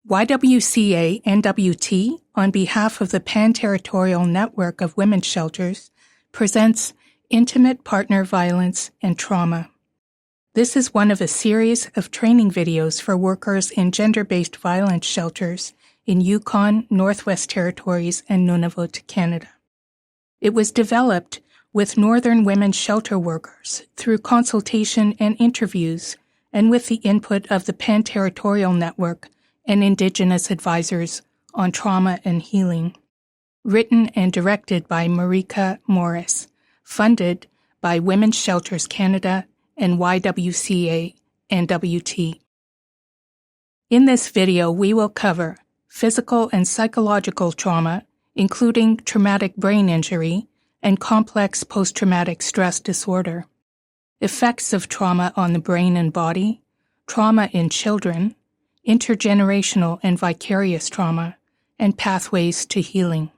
YWCA NWT, on behalf of the pan-territorial network of women's shelters, presents Intimate Partner Violence and Trauma. This is one of a series of training videos for workers in gender-based violence shelters in Yukon, Northwest Territories, and Nunavut, Canada. It was developed with Northern women's shelter workers through consultation and interviews, and with the input of the pan-territorial network and Indigenous advisors on trauma and healing. Written and directed by Marika Morris. Funded by Women's Shelters Canada and YWCA NWT. In this video, we will cover physical and psychological trauma, including traumatic brain injury and complex post-traumatic stress disorder, effects of trauma on the brain and body, trauma in children, intergenerational and vicarious trauma, and pathways to healing.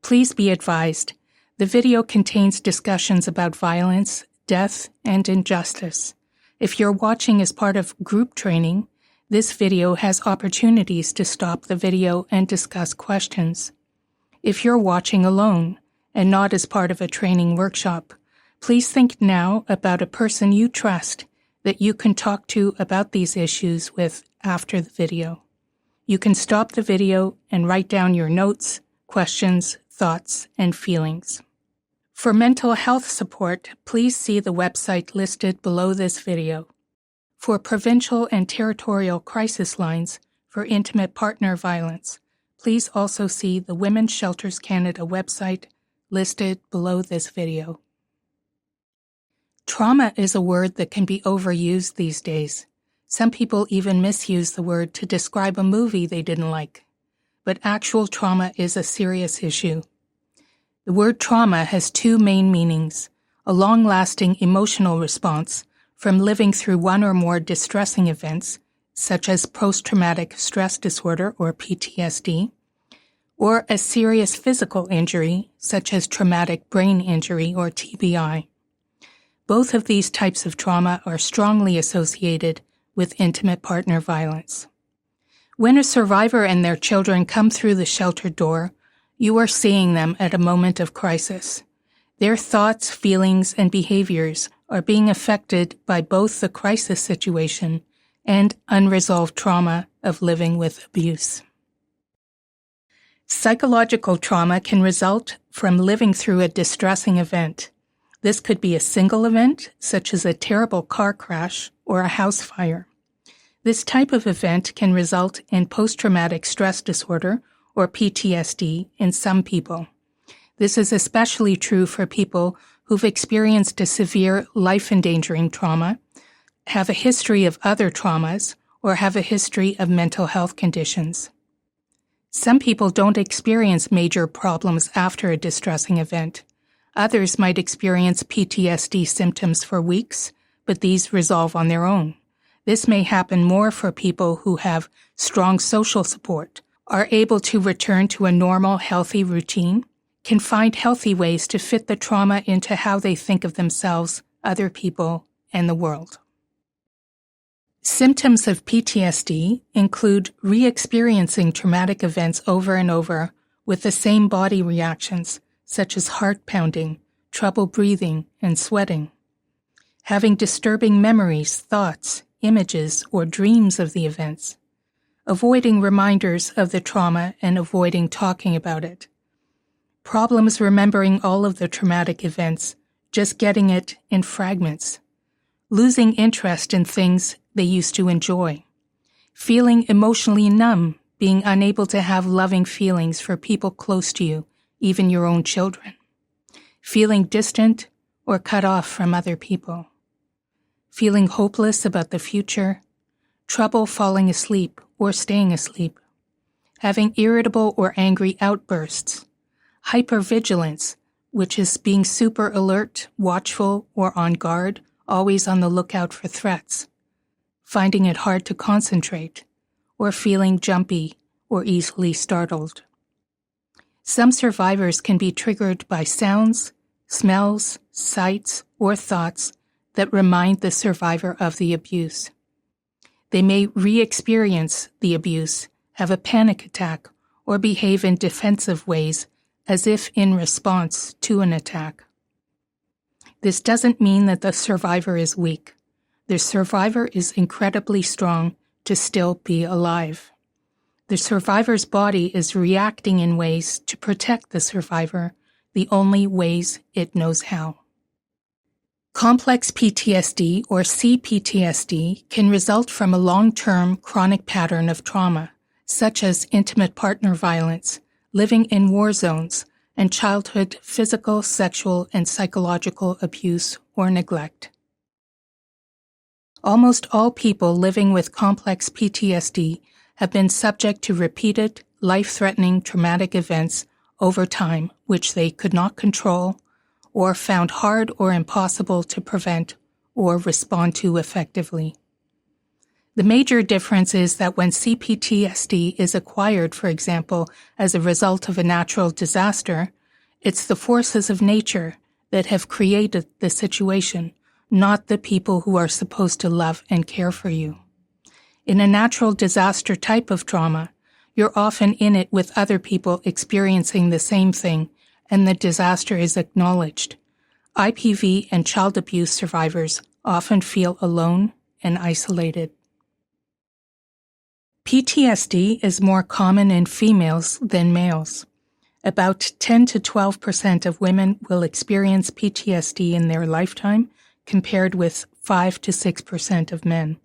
Please be advised, the video contains discussions about violence, death, and injustice. If you're watching as part of group training, this video has opportunities to stop the video and discuss questions. If you're watching alone and not as part of a training workshop, please think now about a person you trust that you can talk to about these issues with after the video. You can stop the video and write down your notes, questions, thoughts, and feelings. For mental health support, please see the website listed below this video. For provincial and territorial crisis lines for intimate partner violence, please also see the Women's Shelters Canada website listed below this video. Trauma is a word that can be overused these days. Some people even misuse the word to describe a movie they didn't like. But actual trauma is a serious issue. The word trauma has two main meanings: a long-lasting emotional response from living through one or more distressing events, such as post-traumatic stress disorder or PTSD, or a serious physical injury, such as traumatic brain injury or TBI. Both of these types of trauma are strongly associated with intimate partner violence. When a survivor and their children come through the shelter door, you are seeing them at a moment of crisis. Their thoughts, feelings, and behaviors are being affected by both the crisis situation and unresolved trauma of living with abuse. Psychological trauma can result from living through a distressing event. This could be a single event, such as a terrible car crash or a house fire. This type of event can result in post-traumatic stress disorder or PTSD in some people. This is especially true for people who've experienced a severe life-endangering trauma, have a history of other traumas, or have a history of mental health conditions. Some people don't experience major problems after a distressing event. Others might experience PTSD symptoms for weeks, but these resolve on their own. This may happen more for people who have strong social support, are able to return to a normal, healthy routine, can find healthy ways to fit the trauma into how they think of themselves, other people, and the world. Symptoms of PTSD include re-experiencing traumatic events over and over with the same body reactions, such as heart pounding, trouble breathing, and sweating. Having disturbing memories, thoughts, images, or dreams of the events. Avoiding reminders of the trauma and avoiding talking about it. Problems remembering all of the traumatic events, just getting it in fragments. Losing interest in things they used to enjoy. Feeling emotionally numb, being unable to have loving feelings for people close to you, even your own children. Feeling distant or cut off from other people. Feeling hopeless about the future. Trouble falling asleep or staying asleep. Having irritable or angry outbursts. Hypervigilance, which is being super alert, watchful, or on guard, always on the lookout for threats. Finding it hard to concentrate, or feeling jumpy or easily startled. Some survivors can be triggered by sounds, smells, sights, or thoughts that remind the survivor of the abuse. They may re-experience the abuse, have a panic attack, or behave in defensive ways as if in response to an attack. This doesn't mean that the survivor is weak. The survivor is incredibly strong to still be alive. The survivor's body is reacting in ways to protect the survivor, the only ways it knows how. Complex PTSD, or C-PTSD, can result from a long-term chronic pattern of trauma, such as intimate partner violence, living in war zones, and childhood physical, sexual, and psychological abuse or neglect. Almost all people living with complex PTSD have been subject to repeated, life-threatening traumatic events over time which they could not control or found hard or impossible to prevent or respond to effectively. The major difference is that when C-PTSD is acquired, for example, as a result of a natural disaster, it's the forces of nature that have created the situation, not the people who are supposed to love and care for you. In a natural disaster type of trauma, you're often in it with other people experiencing the same thing, and the disaster is acknowledged. IPV and child abuse survivors often feel alone and isolated. PTSD is more common in females than males. About 10 to 12% of women will experience PTSD in their lifetime, compared with 5 to 6% of men.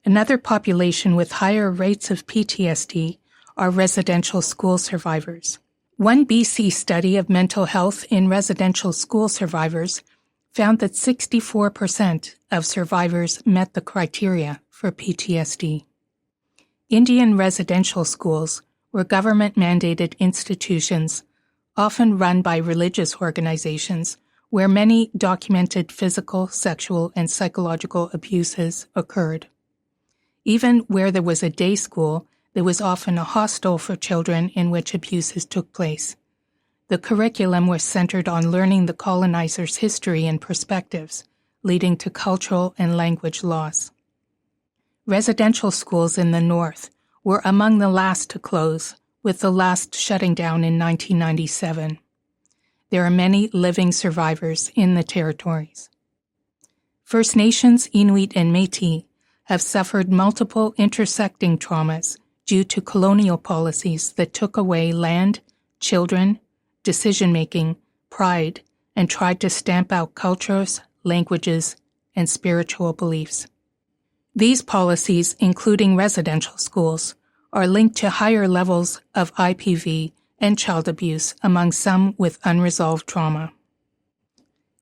Another population with higher rates of PTSD are residential school survivors. One BC study of mental health in residential school survivors found that 64% of survivors met the criteria for PTSD. Indian residential schools were government-mandated institutions, often run by religious organizations, where many documented physical, sexual, and psychological abuses occurred. Even where there was a day school, there was often a hostel for children in which abuses took place. The curriculum was centered on learning the colonizers' history and perspectives, leading to cultural and language loss. Residential schools in the North were among the last to close, with the last shutting down in 1997. There are many living survivors in the territories. First Nations, Inuit and Métis have suffered multiple intersecting traumas due to colonial policies that took away land, children, decision-making, pride, and tried to stamp out cultures, languages, and spiritual beliefs. These policies, including residential schools, are linked to higher levels of IPV and child abuse among some with unresolved trauma.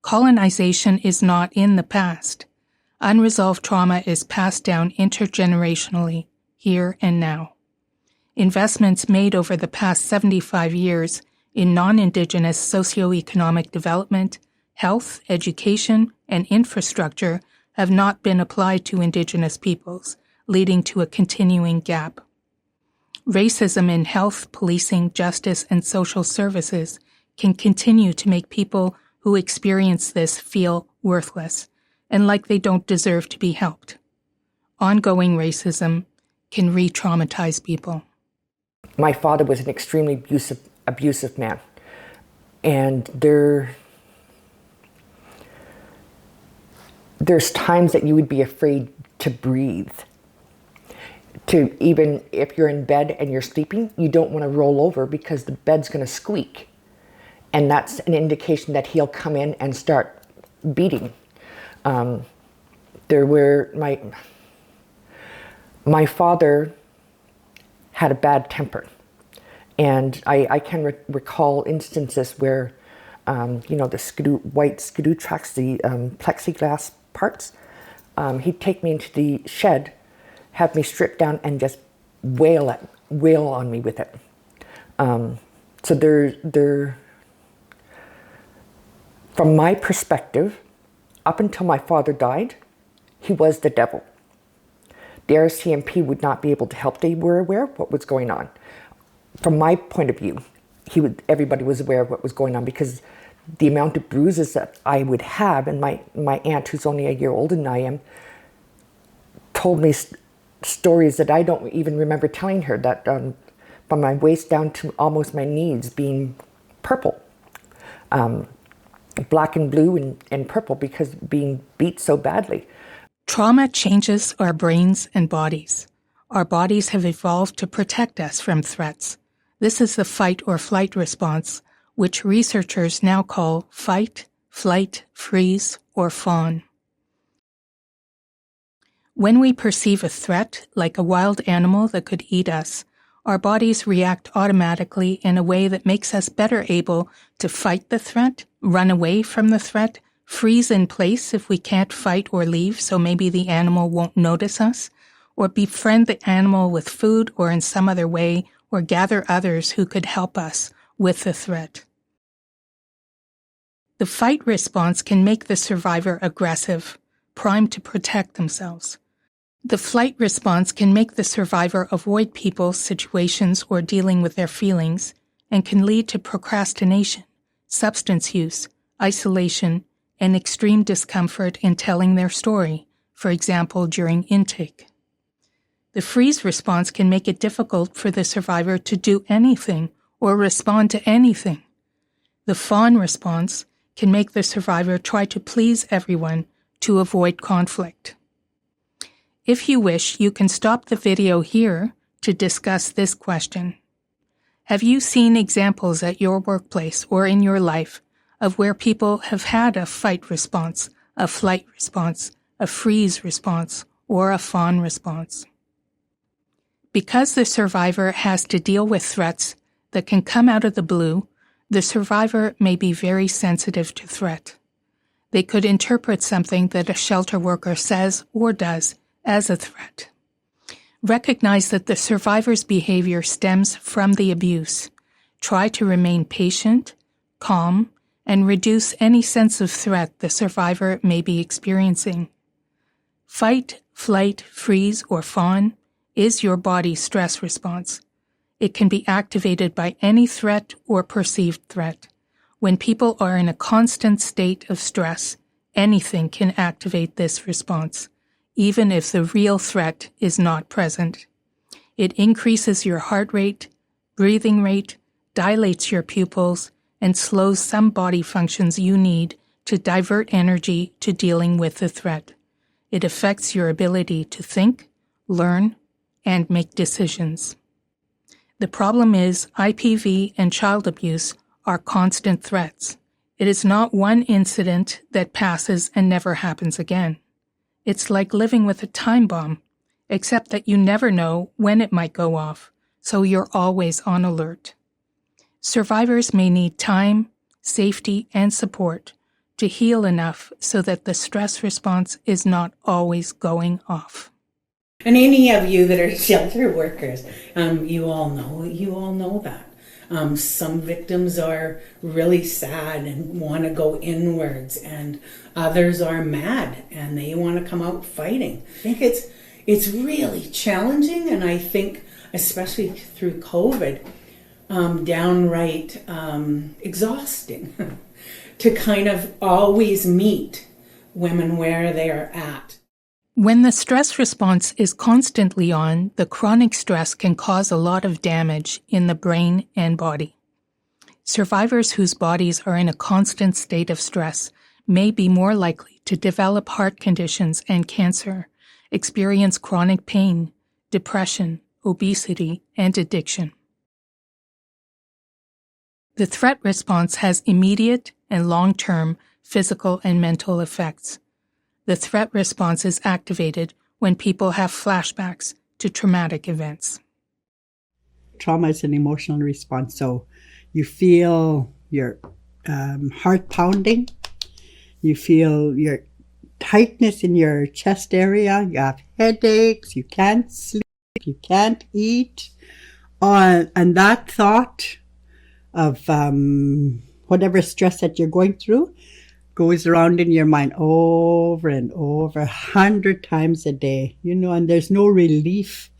Colonization is not in the past. Unresolved trauma is passed down intergenerationally, here and now. Investments made over the past 75 years in non-Indigenous socioeconomic development, health, education, and infrastructure have not been applied to Indigenous peoples, leading to a continuing gap. Racism in health, policing, justice, and social services can continue to make people who experience this feel worthless and like they don't deserve to be helped. Ongoing racism can re-traumatize people. My father was an extremely abusive man, and there's times that you would be afraid to breathe. To even if you're in bed and you're sleeping, you don't want to roll over because the bed's going to squeak. And that's an indication that he'll come in and start beating. My father had a bad temper. And I can recall instances where, the white skidoo tracks, the plexiglass parts, he'd take me into the shed, have me strip down and just wail on me with it. So there, from my perspective, up until my father died, he was the devil. The RCMP would not be able to help. They were aware of what was going on. From my point of view, everybody was aware of what was going on because the amount of bruises that I would have, and my aunt, who's only a year older than I am, told me stories that I don't even remember telling her, that from my waist down to almost my knees being purple, black and blue and purple, because being beat so badly. Trauma changes our brains and bodies. Our bodies have evolved to protect us from threats. This is the fight or flight response, which researchers now call fight, flight, freeze, or fawn. When we perceive a threat, like a wild animal that could eat us, our bodies react automatically in a way that makes us better able to fight the threat, run away from the threat, freeze in place if we can't fight or leave so maybe the animal won't notice us, or befriend the animal with food or in some other way, or gather others who could help us with the threat. The fight response can make the survivor aggressive, primed to protect themselves. The flight response can make the survivor avoid people, situations, or dealing with their feelings, and can lead to procrastination, substance use, isolation, and extreme discomfort in telling their story, for example, during intake. The freeze response can make it difficult for the survivor to do anything or respond to anything. The fawn response can make the survivor try to please everyone to avoid conflict. If you wish, you can stop the video here to discuss this question. Have you seen examples at your workplace or in your life of where people have had a fight response, a flight response, a freeze response, or a fawn response? Because the survivor has to deal with threats that can come out of the blue, the survivor may be very sensitive to threat. They could interpret something that a shelter worker says or does as a threat. Recognize that the survivor's behavior stems from the abuse. Try to remain patient, calm, and reduce any sense of threat the survivor may be experiencing. Fight, flight, freeze, or fawn is your body's stress response. It can be activated by any threat or perceived threat. When people are in a constant state of stress, anything can activate this response, even if the real threat is not present. It increases your heart rate, breathing rate, dilates your pupils, and slows some body functions you need to divert energy to dealing with the threat. It affects your ability to think, learn, and make decisions. The problem is IPV and child abuse are constant threats. It is not one incident that passes and never happens again. It's like living with a time bomb, except that you never know when it might go off, so you're always on alert. Survivors may need time, safety, and support to heal enough so that the stress response is not always going off. And any of you that are shelter workers, you all know that. Some victims are really sad and want to go inwards, and others are mad and they want to come out fighting. I think it's really challenging, and I think especially through COVID, downright exhausting to kind of always meet women where they're at. When the stress response is constantly on, the chronic stress can cause a lot of damage in the brain and body. Survivors whose bodies are in a constant state of stress may be more likely to develop heart conditions and cancer, experience chronic pain, depression, obesity, and addiction. The threat response has immediate and long-term physical and mental effects. The threat response is activated when people have flashbacks to traumatic events. Trauma is an emotional response, so you feel your heart pounding, you feel your tightness in your chest area, you have headaches, you can't sleep, you can't eat, and that thought of whatever stress that you're going through goes around in your mind over and over 100 times a day, and there's no relief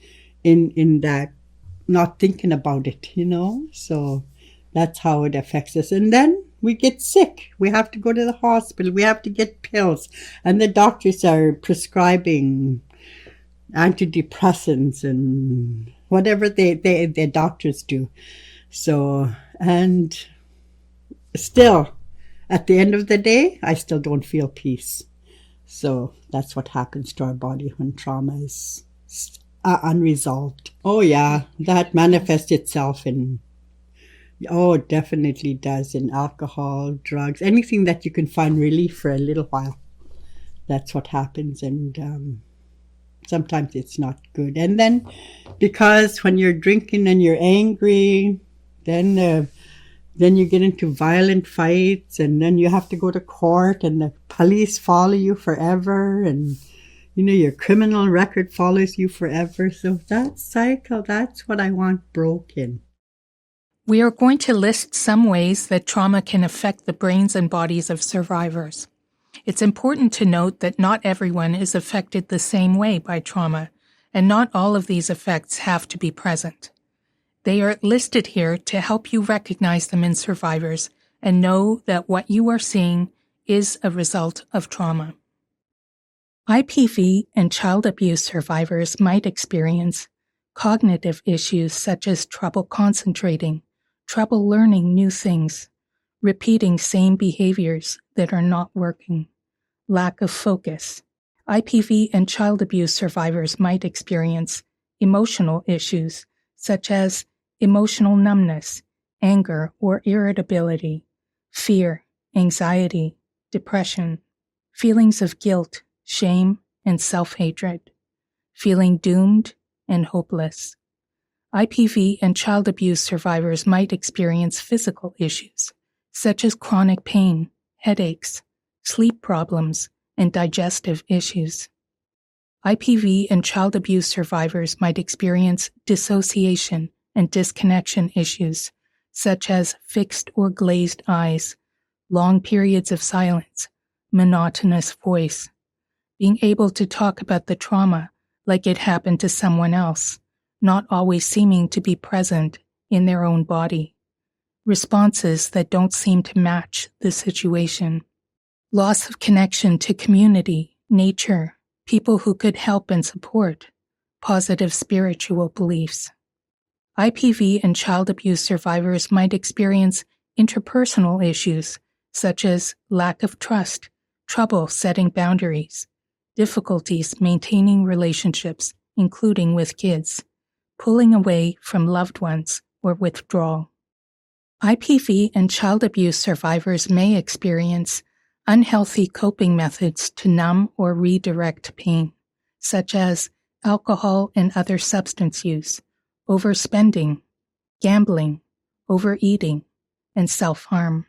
in that, not thinking about it, so that's how it affects us. And then we get sick. We have to go to the hospital. We have to get pills, and the doctors are prescribing antidepressants and whatever the doctors do. So, and still, at the end of the day, I still don't feel peace. So that's what happens to our body when trauma is unresolved. Oh yeah, that manifests itself in, oh, it definitely does, in alcohol, drugs, anything that you can find relief for a little while. That's what happens, and sometimes it's not good. And then, because when you're drinking and you're angry, then you get into violent fights, and then you have to go to court, and the police follow you forever, and your criminal record follows you forever. So that cycle, that's what I want broken. We are going to list some ways that trauma can affect the brains and bodies of survivors. It's important to note that not everyone is affected the same way by trauma, and not all of these effects have to be present. They are listed here to help you recognize them in survivors and know that what you are seeing is a result of trauma. IPV and child abuse survivors might experience cognitive issues such as trouble concentrating, trouble learning new things, repeating same behaviors that are not working, lack of focus. IPV and child abuse survivors might experience emotional issues such as emotional numbness, anger or irritability, fear, anxiety, depression, feelings of guilt, shame, and self-hatred, feeling doomed and hopeless. IPV and child abuse survivors might experience physical issues, such as chronic pain, headaches, sleep problems, and digestive issues. IPV and child abuse survivors might experience dissociation and disconnection issues, such as fixed or glazed eyes, long periods of silence, monotonous voice, being able to talk about the trauma like it happened to someone else, not always seeming to be present in their own body, responses that don't seem to match the situation, loss of connection to community, nature, people who could help and support, positive spiritual beliefs. IPV and child abuse survivors might experience interpersonal issues such as lack of trust, trouble setting boundaries, difficulties maintaining relationships, including with kids, pulling away from loved ones, or withdrawal. IPV and child abuse survivors may experience unhealthy coping methods to numb or redirect pain, such as alcohol and other substance use, overspending, gambling, overeating, and self-harm.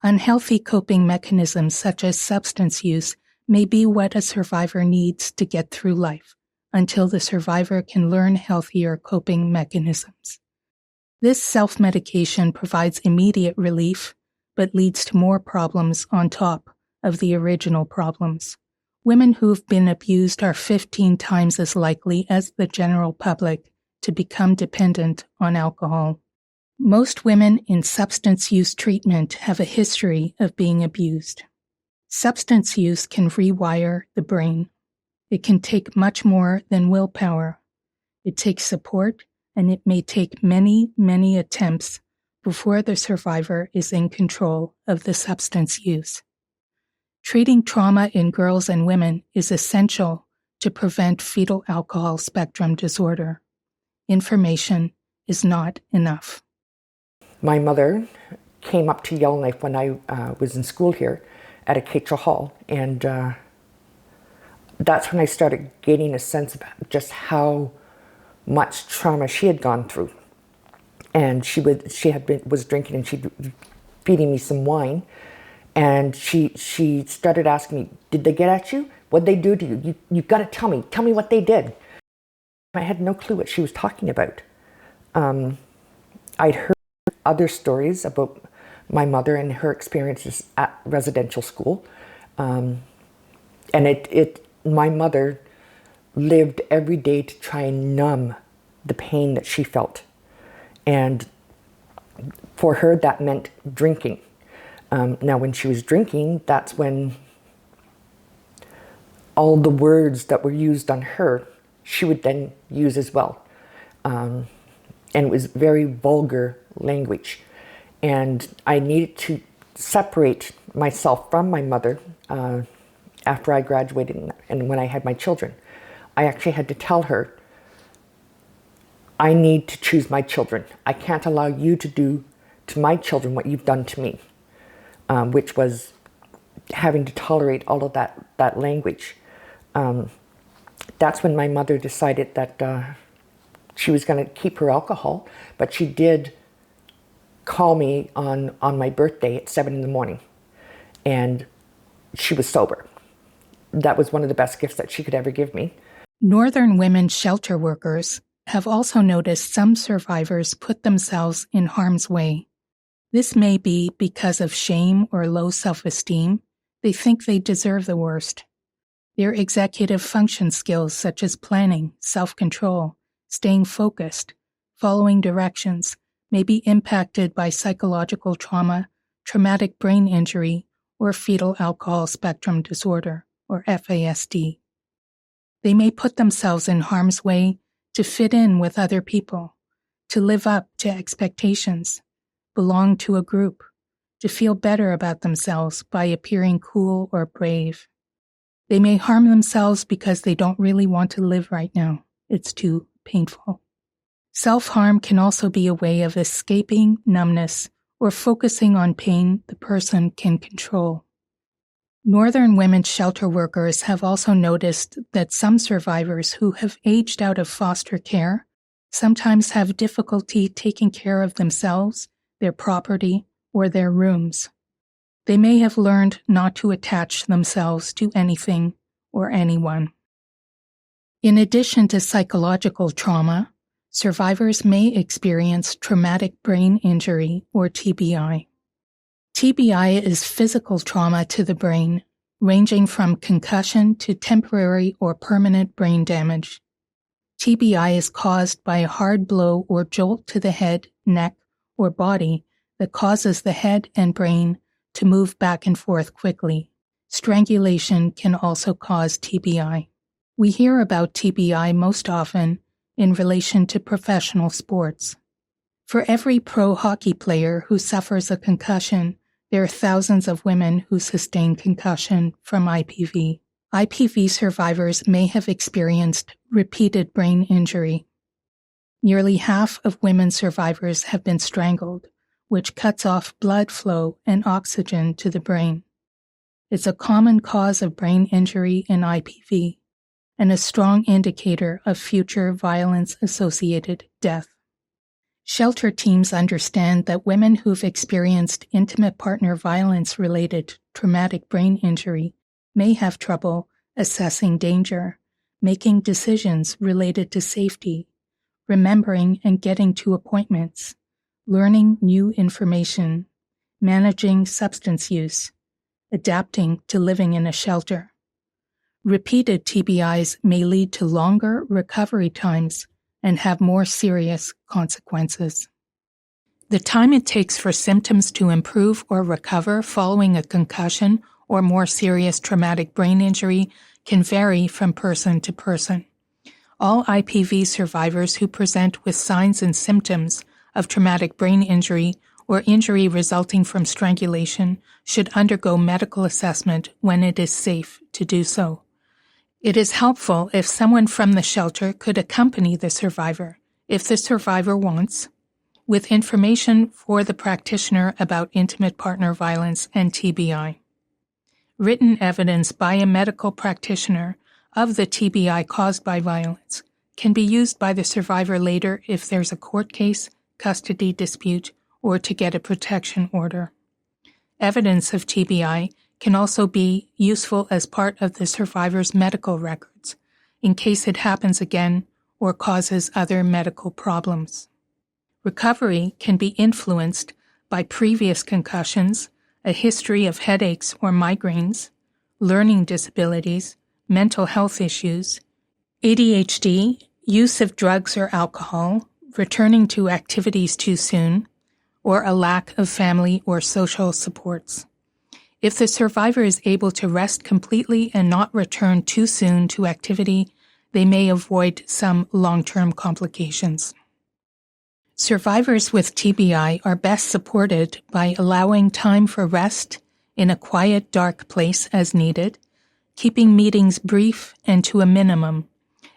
Unhealthy coping mechanisms such as substance use may be what a survivor needs to get through life until the survivor can learn healthier coping mechanisms. This self-medication provides immediate relief, but leads to more problems on top of the original problems. Women who've been abused are 15 times as likely as the general public to become dependent on alcohol. Most women in substance use treatment have a history of being abused. Substance use can rewire the brain. It can take much more than willpower. It takes support, and it may take many, many attempts before the survivor is in control of the substance use. Treating trauma in girls and women is essential to prevent fetal alcohol spectrum disorder. Information is not enough. My mother came up to Yellowknife when I was in school here at Acacia Hall, and that's when I started gaining a sense of just how much trauma she had gone through. And she was drinking, and she'd feeding me some wine, and she started asking me, "Did they get at you? What'd they do to you? You've got to tell me what they did." I had no clue what she was talking about. I'd heard other stories about my mother and her experiences at residential school, and my mother lived every day to try and numb the pain that she felt. And for her, that meant drinking. Now, when she was drinking, that's when all the words that were used on her, she would then use as well. And it was very vulgar language. And I needed to separate myself from my mother after I graduated and when I had my children. I actually had to tell her, I need to choose my children. I can't allow you to do to my children what you've done to me, which was having to tolerate all of that language. That's when my mother decided that she was going to keep her alcohol, but she did call me on my birthday at 7 a.m, and she was sober. That was one of the best gifts that she could ever give me. Northern women shelter workers have also noticed some survivors put themselves in harm's way. This may be because of shame or low self-esteem. They think they deserve the worst. Their executive function skills such as planning, self-control, staying focused, following directions may be impacted by psychological trauma, traumatic brain injury, or fetal alcohol spectrum disorder, or FASD. They may put themselves in harm's way to fit in with other people, to live up to expectations, belong to a group, to feel better about themselves by appearing cool or brave. They may harm themselves because they don't really want to live right now. It's too painful. Self-harm can also be a way of escaping numbness or focusing on pain the person can control. Northern women shelter workers have also noticed that some survivors who have aged out of foster care sometimes have difficulty taking care of themselves, their property, or their rooms. They may have learned not to attach themselves to anything or anyone. In addition to psychological trauma, survivors may experience traumatic brain injury or TBI. TBI is physical trauma to the brain, ranging from concussion to temporary or permanent brain damage. TBI is caused by a hard blow or jolt to the head, neck, or body that causes the head and brain to move back and forth quickly. Strangulation can also cause TBI. We hear about TBI most often in relation to professional sports. For every pro hockey player who suffers a concussion, there are thousands of women who sustain concussion from IPV. IPV survivors may have experienced repeated brain injury. Nearly half of women survivors have been strangled, which cuts off blood flow and oxygen to the brain. It's a common cause of brain injury in IPV and a strong indicator of future violence-associated death. Shelter teams understand that women who've experienced intimate partner violence-related traumatic brain injury may have trouble assessing danger, making decisions related to safety, remembering and getting to appointments, learning new information, managing substance use, adapting to living in a shelter. Repeated TBIs may lead to longer recovery times and have more serious consequences. The time it takes for symptoms to improve or recover following a concussion or more serious traumatic brain injury can vary from person to person. All IPV survivors who present with signs and symptoms of traumatic brain injury or injury resulting from strangulation should undergo medical assessment when it is safe to do so. It is helpful if someone from the shelter could accompany the survivor, if the survivor wants, with information for the practitioner about intimate partner violence and TBI. Written evidence by a medical practitioner of the TBI caused by violence can be used by the survivor later if there's a court case, custody dispute, or to get a protection order. Evidence of TBI can also be useful as part of the survivor's medical records, in case it happens again or causes other medical problems. Recovery can be influenced by previous concussions, a history of headaches or migraines, learning disabilities, mental health issues, ADHD, use of drugs or alcohol, returning to activities too soon, or a lack of family or social supports. If the survivor is able to rest completely and not return too soon to activity, they may avoid some long-term complications. Survivors with TBI are best supported by allowing time for rest in a quiet, dark place as needed, keeping meetings brief and to a minimum,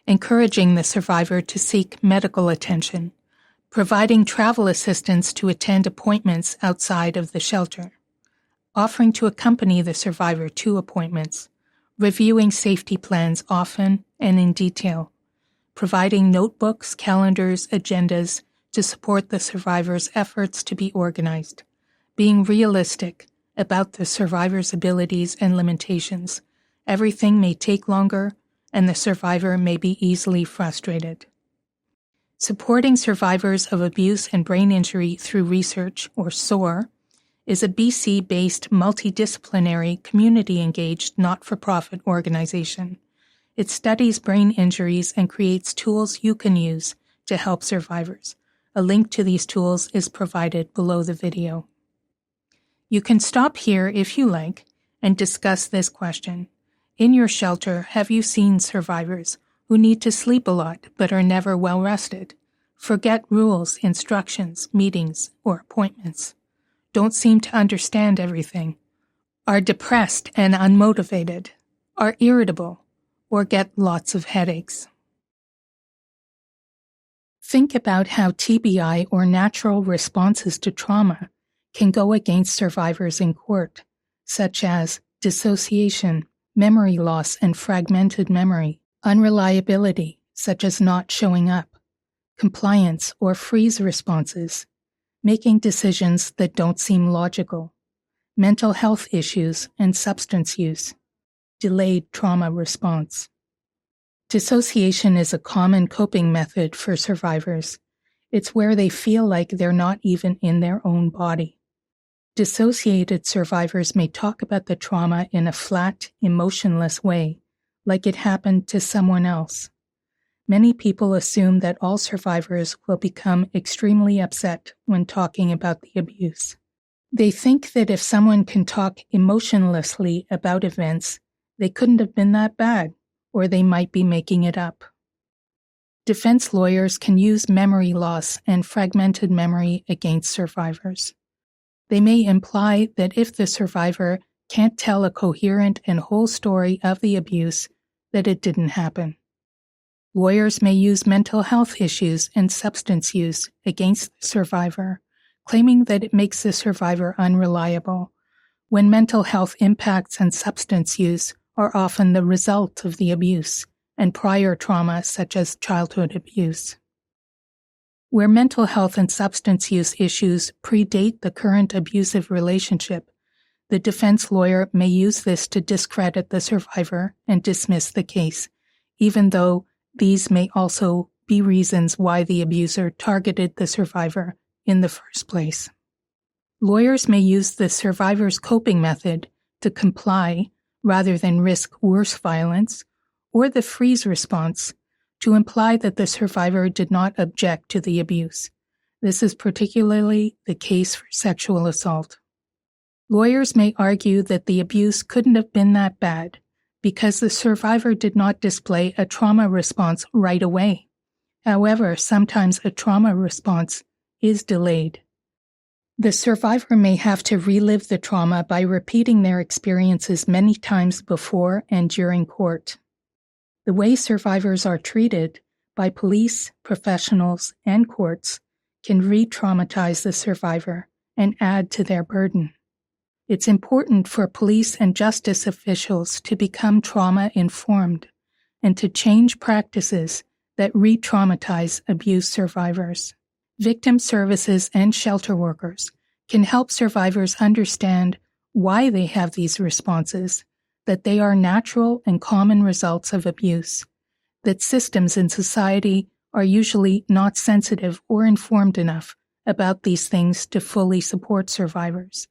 encouraging the survivor to seek medical attention, providing travel assistance to attend appointments outside of the shelter, offering to accompany the survivor to appointments, reviewing safety plans often and in detail, providing notebooks, calendars, agendas to support the survivor's efforts to be organized, being realistic about the survivor's abilities and limitations. Everything may take longer, and the survivor may be easily frustrated. Supporting survivors of abuse and brain injury through research, or SOAR, is a BC-based multidisciplinary, community-engaged, not-for-profit organization. It studies brain injuries and creates tools you can use to help survivors. A link to these tools is provided below the video. You can stop here if you like and discuss this question. In your shelter, have you seen survivors who need to sleep a lot but are never well rested, forget rules, instructions, meetings, or appointments, don't seem to understand everything, are depressed and unmotivated, are irritable, or get lots of headaches? Think about how TBI or natural responses to trauma can go against survivors in court, such as dissociation, memory loss and fragmented memory, unreliability, such as not showing up, compliance or freeze responses, making decisions that don't seem logical, mental health issues and substance use, delayed trauma response. Dissociation is a common coping method for survivors. It's where they feel like they're not even in their own body. Dissociated survivors may talk about the trauma in a flat, emotionless way, like it happened to someone else. Many people assume that all survivors will become extremely upset when talking about the abuse. They think that if someone can talk emotionlessly about events, they couldn't have been that bad, or they might be making it up. Defense lawyers can use memory loss and fragmented memory against survivors. They may imply that if the survivor can't tell a coherent and whole story of the abuse, that it didn't happen. Lawyers may use mental health issues and substance use against the survivor, claiming that it makes the survivor unreliable, when mental health impacts and substance use are often the result of the abuse and prior trauma such as childhood abuse. Where mental health and substance use issues predate the current abusive relationship, the defense lawyer may use this to discredit the survivor and dismiss the case, even though these may also be reasons why the abuser targeted the survivor in the first place. Lawyers may use the survivor's coping method to comply rather than risk worse violence, or the freeze response to imply that the survivor did not object to the abuse. This is particularly the case for sexual assault. Lawyers may argue that the abuse couldn't have been that bad because the survivor did not display a trauma response right away. However, sometimes a trauma response is delayed. The survivor may have to relive the trauma by repeating their experiences many times before and during court. The way survivors are treated by police, professionals, and courts can re-traumatize the survivor and add to their burden. It's important for police and justice officials to become trauma-informed and to change practices that re-traumatize abuse survivors. Victim services and shelter workers can help survivors understand why they have these responses, that they are natural and common results of abuse, that systems in society are usually not sensitive or informed enough about these things to fully support survivors,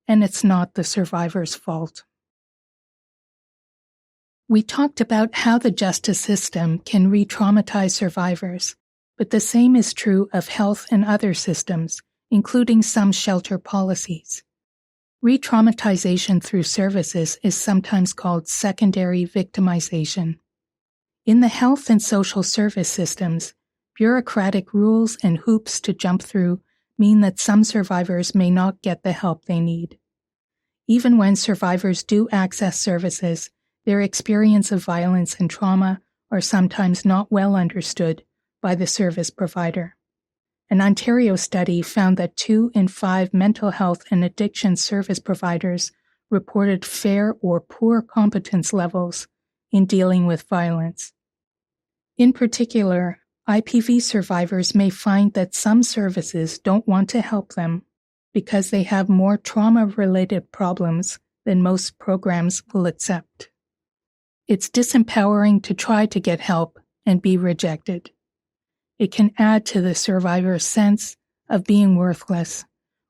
and it's not the survivor's fault. We talked about how the justice system can re-traumatize survivors, but the same is true of health and other systems, including some shelter policies. Re-traumatization through services is sometimes called secondary victimization. In the health and social service systems, bureaucratic rules and hoops to jump through mean that some survivors may not get the help they need. Even when survivors do access services, their experience of violence and trauma are sometimes not well understood by the service provider. An Ontario study found that 2 in 5 mental health and addiction service providers reported fair or poor competence levels in dealing with violence. In particular, IPV survivors may find that some services don't want to help them because they have more trauma-related problems than most programs will accept. It's disempowering to try to get help and be rejected. It can add to the survivor's sense of being worthless,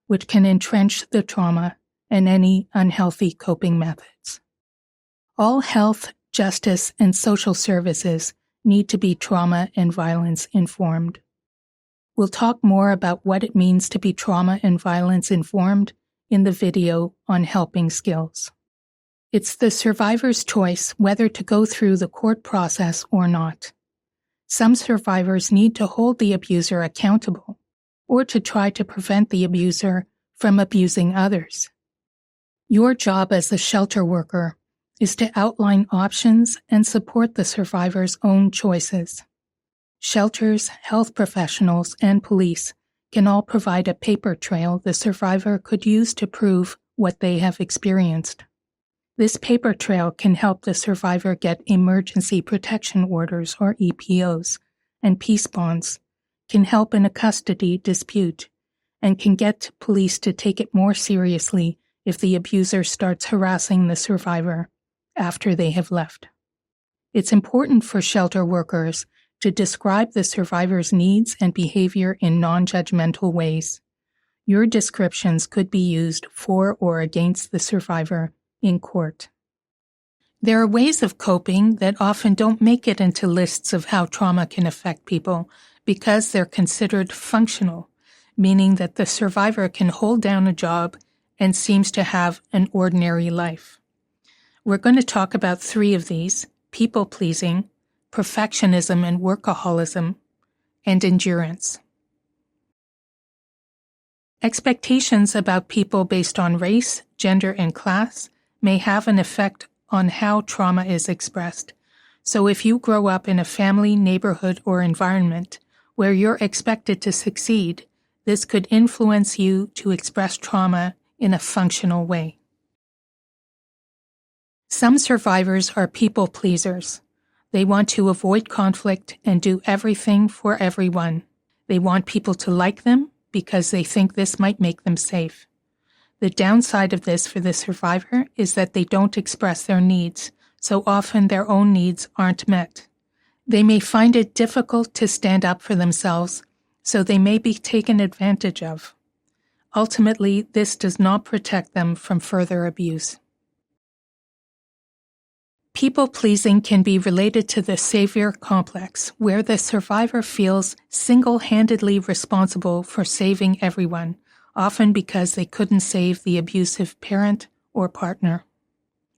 which can entrench the trauma and any unhealthy coping methods. All health, justice, and social services need to be trauma and violence informed. We'll talk more about what it means to be trauma and violence informed in the video on helping skills. It's the survivor's choice whether to go through the court process or not. Some survivors need to hold the abuser accountable or to try to prevent the abuser from abusing others. Your job as a shelter worker is to outline options and support the survivor's own choices. Shelters, health professionals, and police can all provide a paper trail the survivor could use to prove what they have experienced. This paper trail can help the survivor get emergency protection orders or EPOs, and peace bonds, can help in a custody dispute, and can get police to take it more seriously if the abuser starts harassing the survivor after they have left. It's important for shelter workers to describe the survivor's needs and behavior in non-judgmental ways. Your descriptions could be used for or against the survivor in court. There are ways of coping that often don't make it into lists of how trauma can affect people because they're considered functional, meaning that the survivor can hold down a job and seems to have an ordinary life. We're going to talk about 3 of these: people-pleasing, perfectionism and workaholism, and endurance. Expectations about people based on race, gender, and class may have an effect on how trauma is expressed. So if you grow up in a family, neighborhood, or environment where you're expected to succeed, this could influence you to express trauma in a functional way. Some survivors are people pleasers. They want to avoid conflict and do everything for everyone. They want people to like them because they think this might make them safe. The downside of this for the survivor is that they don't express their needs, so often their own needs aren't met. They may find it difficult to stand up for themselves, so they may be taken advantage of. Ultimately, this does not protect them from further abuse. People-pleasing can be related to the savior complex, where the survivor feels single-handedly responsible for saving everyone, often because they couldn't save the abusive parent or partner.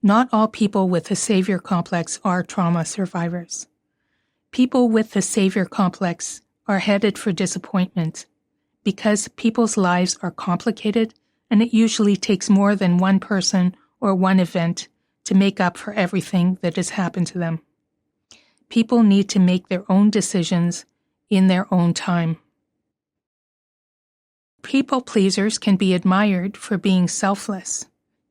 Not all people with the savior complex are trauma survivors. People with the savior complex are headed for disappointment because people's lives are complicated and it usually takes more than one person or one event to make up for everything that has happened to them. People need to make their own decisions in their own time. People pleasers can be admired for being selfless.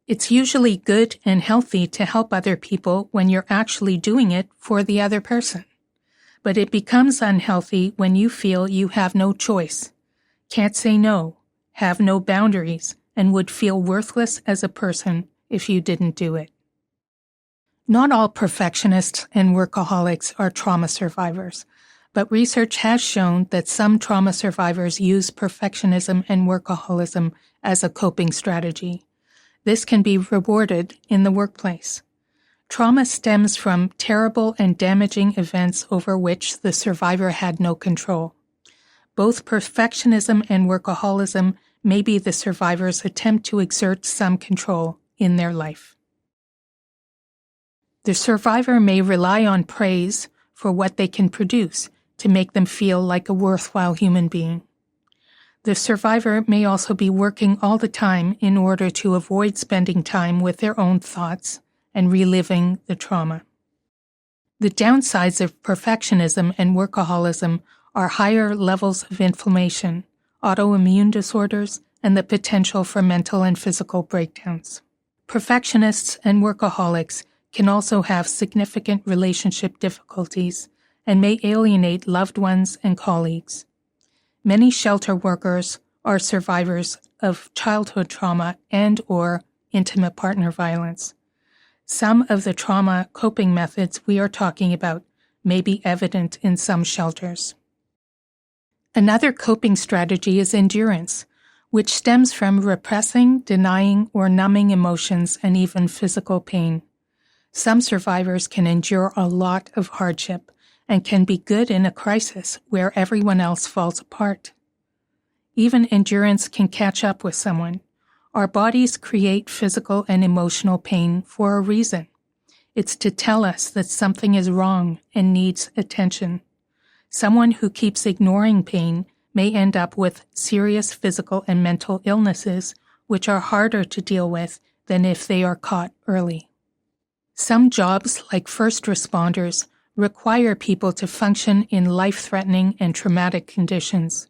It's usually good and healthy to help other people when you're actually doing it for the other person. But it becomes unhealthy when you feel you have no choice, can't say no, have no boundaries, and would feel worthless as a person if you didn't do it. Not all perfectionists and workaholics are trauma survivors, but research has shown that some trauma survivors use perfectionism and workaholism as a coping strategy. This can be rewarded in the workplace. Trauma stems from terrible and damaging events over which the survivor had no control. Both perfectionism and workaholism may be the survivor's attempt to exert some control in their life. The survivor may rely on praise for what they can produce to make them feel like a worthwhile human being. The survivor may also be working all the time in order to avoid spending time with their own thoughts and reliving the trauma. The downsides of perfectionism and workaholism are higher levels of inflammation, autoimmune disorders, and the potential for mental and physical breakdowns. Perfectionists and workaholics can also have significant relationship difficulties and may alienate loved ones and colleagues. Many shelter workers are survivors of childhood trauma and/or intimate partner violence. Some of the trauma coping methods we are talking about may be evident in some shelters. Another coping strategy is endurance, which stems from repressing, denying, or numbing emotions and even physical pain. Some survivors can endure a lot of hardship and can be good in a crisis where everyone else falls apart. Even endurance can catch up with someone. Our bodies create physical and emotional pain for a reason. It's to tell us that something is wrong and needs attention. Someone who keeps ignoring pain may end up with serious physical and mental illnesses, which are harder to deal with than if they are caught early. Some jobs, like first responders, require people to function in life-threatening and traumatic conditions.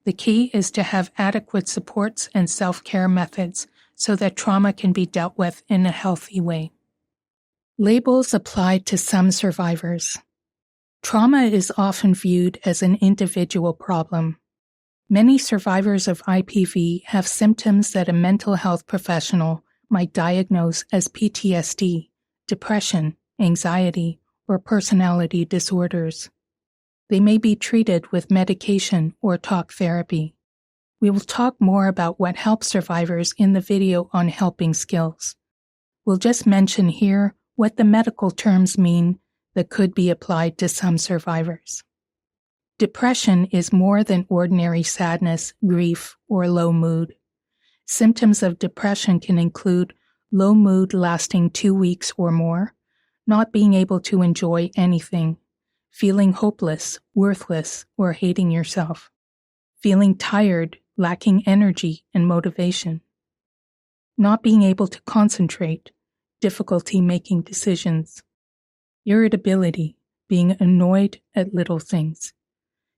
The key is to have adequate supports and self-care methods so that trauma can be dealt with in a healthy way. Labels applied to some survivors. Trauma is often viewed as an individual problem. Many survivors of IPV have symptoms that a mental health professional might diagnose as PTSD, depression, anxiety, or personality disorders. They may be treated with medication or talk therapy. We will talk more about what helps survivors in the video on helping skills. We'll just mention here what the medical terms mean that could be applied to some survivors. Depression is more than ordinary sadness, grief, or low mood. Symptoms of depression can include low mood lasting 2 weeks or more, not being able to enjoy anything, feeling hopeless, worthless, or hating yourself, feeling tired, lacking energy and motivation, not being able to concentrate, difficulty making decisions, irritability, being annoyed at little things,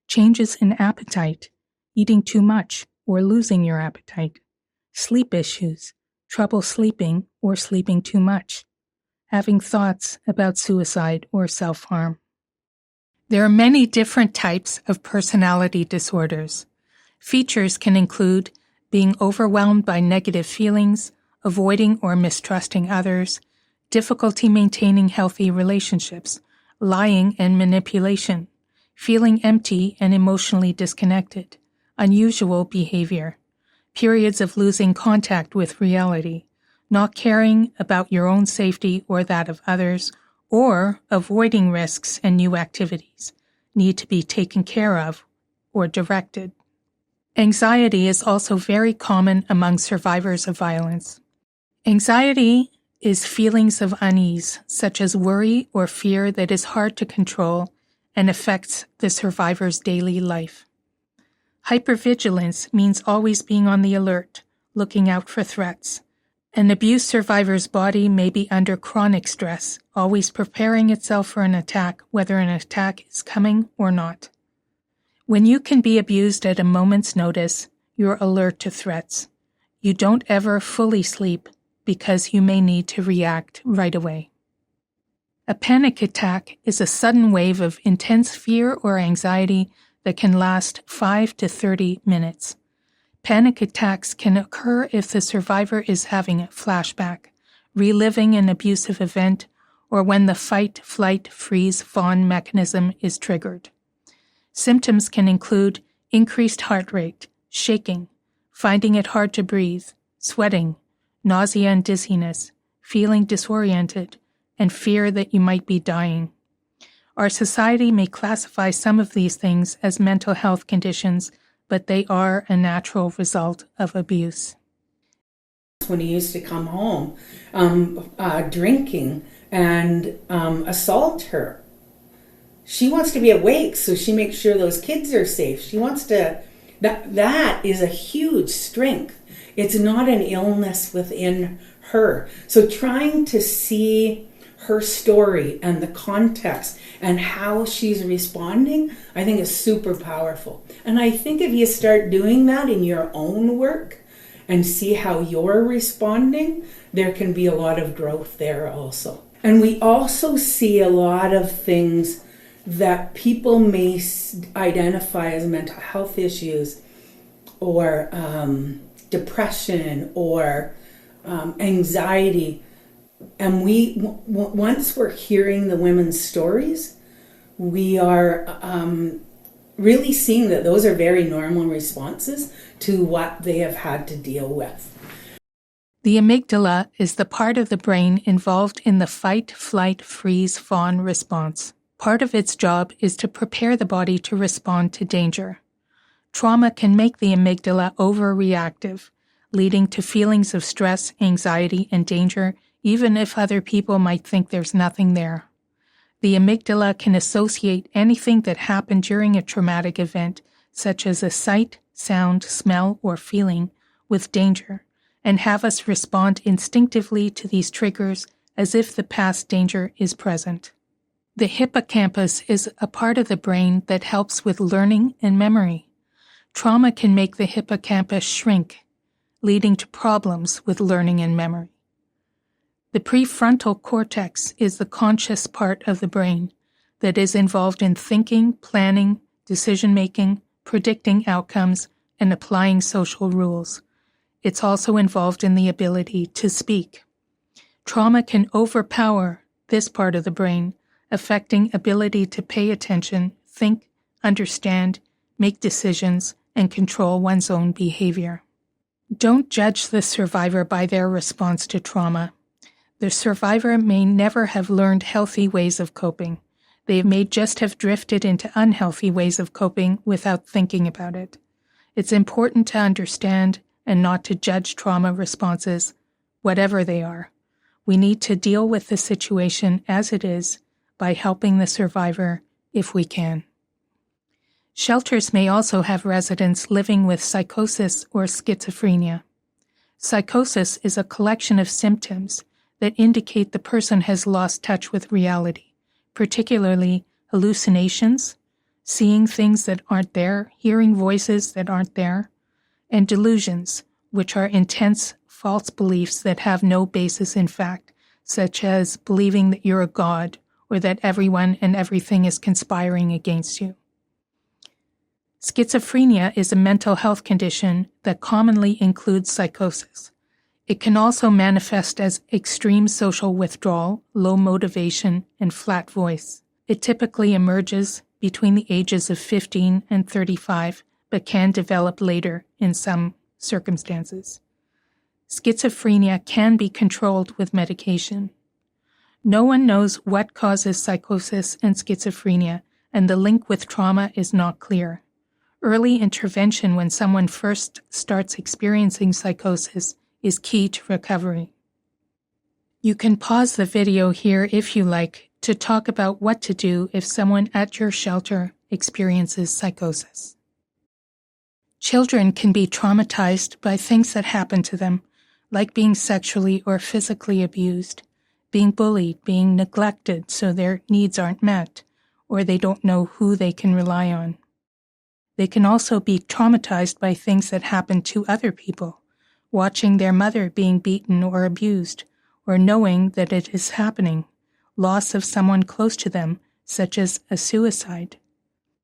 changes in appetite, eating too much or losing your appetite, sleep issues, trouble sleeping or sleeping too much, having thoughts about suicide or self-harm. There are many different types of personality disorders. Features can include being overwhelmed by negative feelings, avoiding or mistrusting others, difficulty maintaining healthy relationships, lying and manipulation, feeling empty and emotionally disconnected, unusual behavior, periods of losing contact with reality, not caring about your own safety or that of others, or avoiding risks and new activities, need to be taken care of or directed. Anxiety is also very common among survivors of violence. Anxiety is feelings of unease, such as worry or fear that is hard to control and affects the survivor's daily life. Hypervigilance means always being on the alert, looking out for threats. An abuse survivor's body may be under chronic stress, always preparing itself for an attack, whether an attack is coming or not. When you can be abused at a moment's notice, you're alert to threats. You don't ever fully sleep because you may need to react right away. A panic attack is a sudden wave of intense fear or anxiety that can last 5 to 30 minutes. Panic attacks can occur if the survivor is having a flashback, reliving an abusive event, or when the fight, flight, freeze, fawn mechanism is triggered. Symptoms can include increased heart rate, shaking, finding it hard to breathe, sweating, nausea and dizziness, feeling disoriented, and fear that you might be dying. Our society may classify some of these things as mental health conditions, but they are a natural result of abuse. When he used to come home drinking and assault her. she wants to be awake, so she makes sure those kids are safe. She wants to, that is a huge strength. It's not an illness within her. So trying to see her story and the context and how she's responding, I think is super powerful. And I think if you start doing that in your own work and see how you're responding, there can be a lot of growth there also. And we also see a lot of things that people may identify as mental health issues or depression or anxiety. And once we're hearing the women's stories, we are really seeing that those are very normal responses to what they have had to deal with. The amygdala is the part of the brain involved in the fight, flight, freeze, fawn response. Part of its job is to prepare the body to respond to danger. Trauma can make the amygdala overreactive, leading to feelings of stress, anxiety, and danger, even if other people might think there's nothing there. The amygdala can associate anything that happened during a traumatic event, such as a sight, sound, smell, or feeling, with danger, and have us respond instinctively to these triggers as if the past danger is present. The hippocampus is a part of the brain that helps with learning and memory. Trauma can make the hippocampus shrink, leading to problems with learning and memory. The prefrontal cortex is the conscious part of the brain that is involved in thinking, planning, decision-making, predicting outcomes, and applying social rules. It's also involved in the ability to speak. Trauma can overpower this part of the brain, affecting ability to pay attention, think, understand, make decisions, and control one's own behavior. Don't judge the survivor by their response to trauma. The survivor may never have learned healthy ways of coping. They may just have drifted into unhealthy ways of coping without thinking about it. It's important to understand and not to judge trauma responses, whatever they are. We need to deal with the situation as it is by helping the survivor if we can. Shelters may also have residents living with psychosis or schizophrenia. Psychosis is a collection of symptoms that indicate the person has lost touch with reality, particularly hallucinations, seeing things that aren't there, hearing voices that aren't there, and delusions, which are intense false beliefs that have no basis in fact, such as believing that you're a god or that everyone and everything is conspiring against you. Schizophrenia is a mental health condition that commonly includes psychosis. It can also manifest as extreme social withdrawal, low motivation, and flat voice. It typically emerges between the ages of 15 and 35, but can develop later in some circumstances. Schizophrenia can be controlled with medication. No one knows what causes psychosis and schizophrenia, and the link with trauma is not clear. Early intervention when someone first starts experiencing psychosis is key to recovery. You can pause the video here if you like to talk about what to do if someone at your shelter experiences psychosis. Children can be traumatized by things that happen to them, like being sexually or physically abused, being bullied, being neglected so their needs aren't met, or they don't know who they can rely on. They can also be traumatized by things that happen to other people, watching their mother being beaten or abused, or knowing that it is happening, loss of someone close to them, such as a suicide.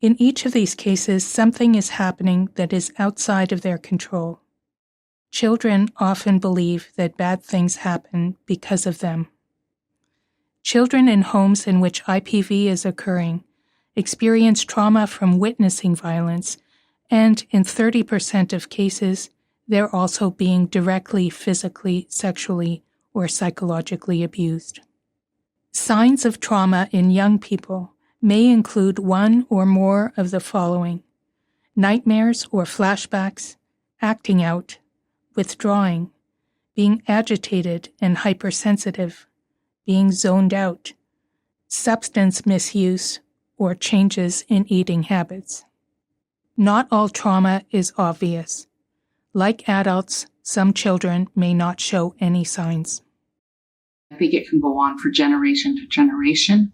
In each of these cases, something is happening that is outside of their control. Children often believe that bad things happen because of them. Children in homes in which IPV is occurring experience trauma from witnessing violence, and in 30% of cases, they're also being directly, physically, sexually, or psychologically abused. Signs of trauma in young people may include one or more of the following: nightmares or flashbacks, acting out, withdrawing, being agitated and hypersensitive, being zoned out, substance misuse, or changes in eating habits. Not all trauma is obvious. Like adults, some children may not show any signs. I think it can go on for generation to generation,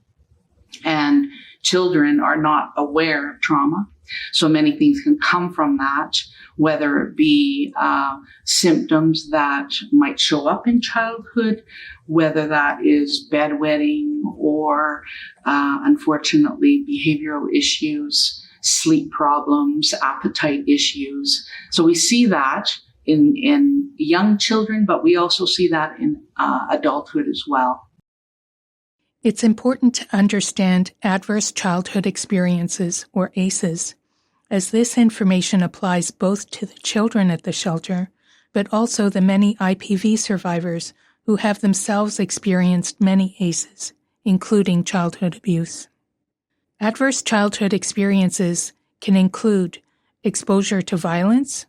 and children are not aware of trauma. So many things can come from that, whether it be symptoms that might show up in childhood, whether that is bedwetting or, unfortunately, behavioral issues, sleep problems, appetite issues. So we see that in young children, but we also see that in adulthood as well. It's important to understand adverse childhood experiences, or ACEs, as this information applies both to the children at the shelter, but also the many IPV survivors who have themselves experienced many ACEs, including childhood abuse. Adverse childhood experiences can include exposure to violence,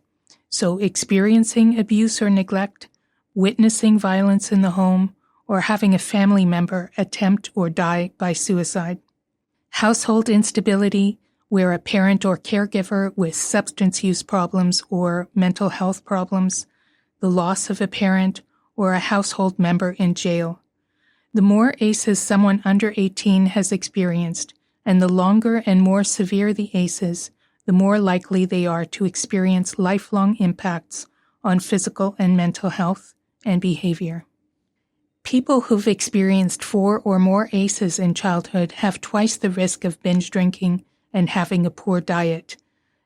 so experiencing abuse or neglect, witnessing violence in the home, or having a family member attempt or die by suicide. Household instability, where a parent or caregiver with substance use problems or mental health problems, the loss of a parent, or a household member in jail. The more ACEs someone under 18 has experienced, and the longer and more severe the ACEs, the more likely they are to experience lifelong impacts on physical and mental health and behavior. People who've experienced 4 or more ACEs in childhood have twice the risk of binge drinking and having a poor diet.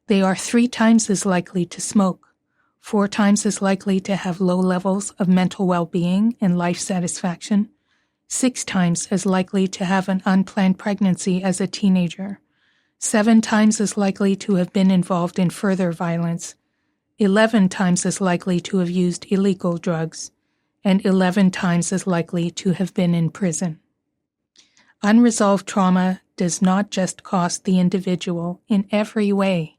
They are 3 times as likely to smoke, 4 times as likely to have low levels of mental well-being and life satisfaction, 6 times as likely to have an unplanned pregnancy as a teenager, 7 times as likely to have been involved in further violence, 11 times as likely to have used illegal drugs, and 11 times as likely to have been in prison. Unresolved trauma does not just cost the individual in every way,